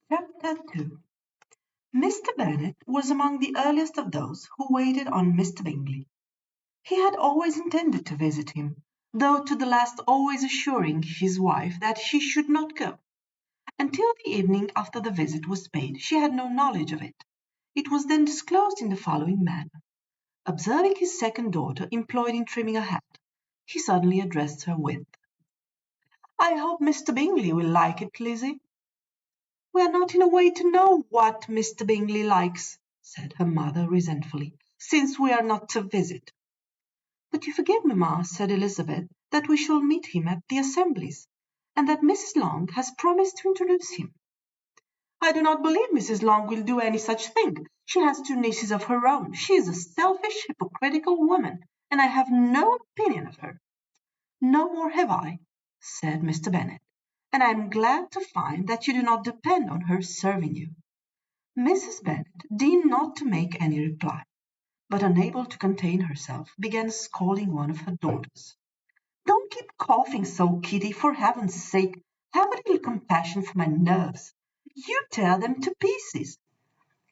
Chapter 2. Mr. Bennet was among the earliest of those who waited on Mr. Bingley. He had always intended to visit him, though to the last always assuring his wife that he should not go. Until the evening after the visit was paid, she had no knowledge of it. It was then disclosed in the following manner. Observing his second daughter employed in trimming a hat, he suddenly addressed her with, "I hope Mr. Bingley will like it, Lizzie." "We are not in a way to know what Mr. Bingley likes," said her mother resentfully, "since we are not to visit." "But you forget, mamma," said Elizabeth, "that we shall meet him at the assemblies, and that Mrs. Long has promised to introduce him." "I do not believe Mrs. Long will do any such thing. She has two nieces of her own. She is a selfish, hypocritical woman, and I have no opinion of her." "No more have I," said Mr. Bennet, "and I am glad to find that you do not depend on her serving you." Mrs. Bennet deemed not to make any reply, but unable to contain herself, began scolding one of her daughters. "Don't keep coughing so, Kitty, for heaven's sake. Have a little compassion for my nerves. You tear them to pieces."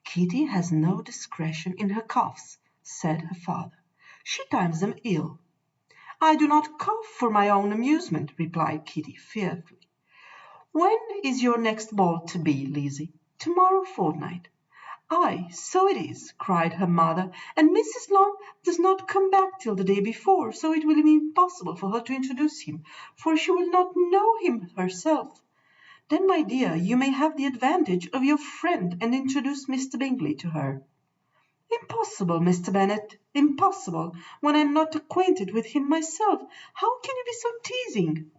"Kitty has no discretion in her coughs," said her father. "She times them ill." "I do not cough for my own amusement," replied Kitty fearfully. "When is your next ball to be, Lizzie?" "To-morrow fortnight." "Ay, so it is," cried her mother, "and Mrs. Long does not come back till the day before, so it will be impossible for her to introduce him, for she will not know him herself." "Then, my dear, you may have the advantage of your friend and introduce Mr. Bingley to her." "Impossible, Mr. Bennet, impossible, when I am not acquainted with him myself. How can you be so teasing?"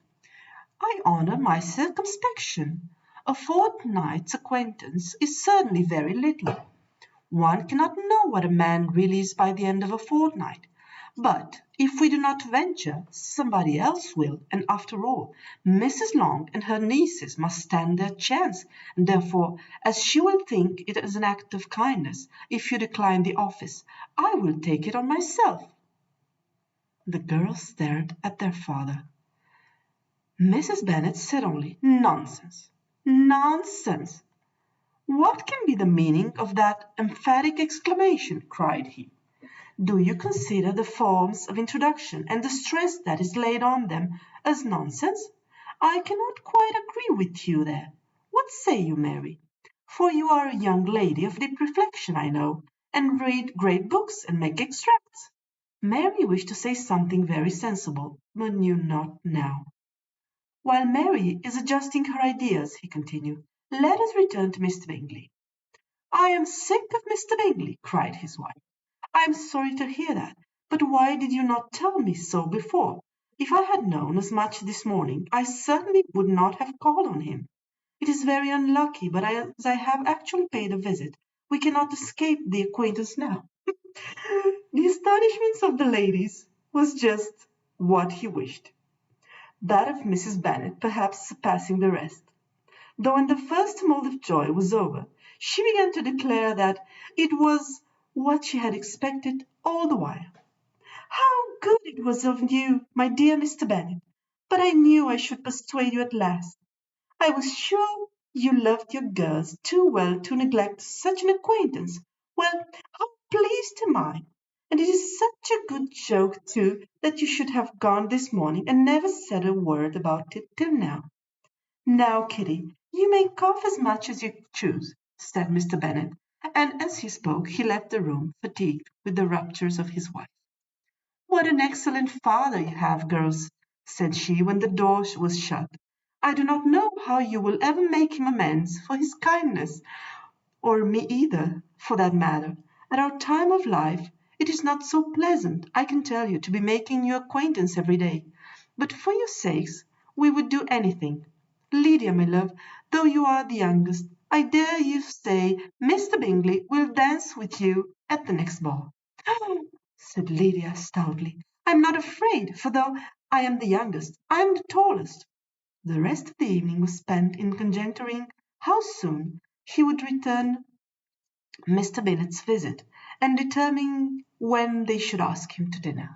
"I honour my circumspection. A fortnight's acquaintance is certainly very little. One cannot know what a man really is by the end of a fortnight. But if we do not venture, somebody else will, and after all, Mrs. Long and her nieces must stand their chance, and therefore, as she will think it is an act of kindness if you decline the office, I will take it on myself." The girls stared at their father. Mrs. Bennet said only, "Nonsense! Nonsense!" "What can be the meaning of that emphatic exclamation?" cried he. "Do you consider the forms of introduction and the stress that is laid on them as nonsense? I cannot quite agree with you there. What say you, Mary? For you are a young lady of deep reflection, I know, and read great books and make extracts." Mary wished to say something very sensible, but knew not now. "While Mary is adjusting her ideas," he continued, "let us return to Mr. Bingley." "I am sick of Mr. Bingley," cried his wife. "I am sorry to hear that, but why did you not tell me so before? If I had known as much this morning, I certainly would not have called on him. It is very unlucky, but as I have actually paid a visit, we cannot escape the acquaintance now." The astonishment of the ladies was just what he wished, that of Mrs. Bennet perhaps surpassing the rest. Though when the first tumult of joy was over, she began to declare that it was what she had expected all the while. "How good it was of you, my dear Mr. Bennet! But I knew I should persuade you at last. I was sure you loved your girls too well to neglect such an acquaintance. Well, how pleased am I! And it is such a good joke, too, that you should have gone this morning and never said a word about it till now." "Now, Kitty, you may cough as much as you choose," said Mr. Bennet, and as he spoke he left the room, fatigued with the raptures of his wife. "What an excellent father you have, girls," said she, when the door was shut. "I do not know how you will ever make him amends for his kindness, or me either, for that matter. At our time of life it is not so pleasant, I can tell you, to be making new acquaintance every day. But for your sakes we would do anything. Lydia, my love, though you are the youngest, I dare you say Mr. Bingley will dance with you at the next ball." said Lydia stoutly. "I am not afraid, for though I am the youngest, I am the tallest." The rest of the evening was spent in conjecturing how soon he would return Mr. Bennet's visit, and determining when they should ask him to dinner.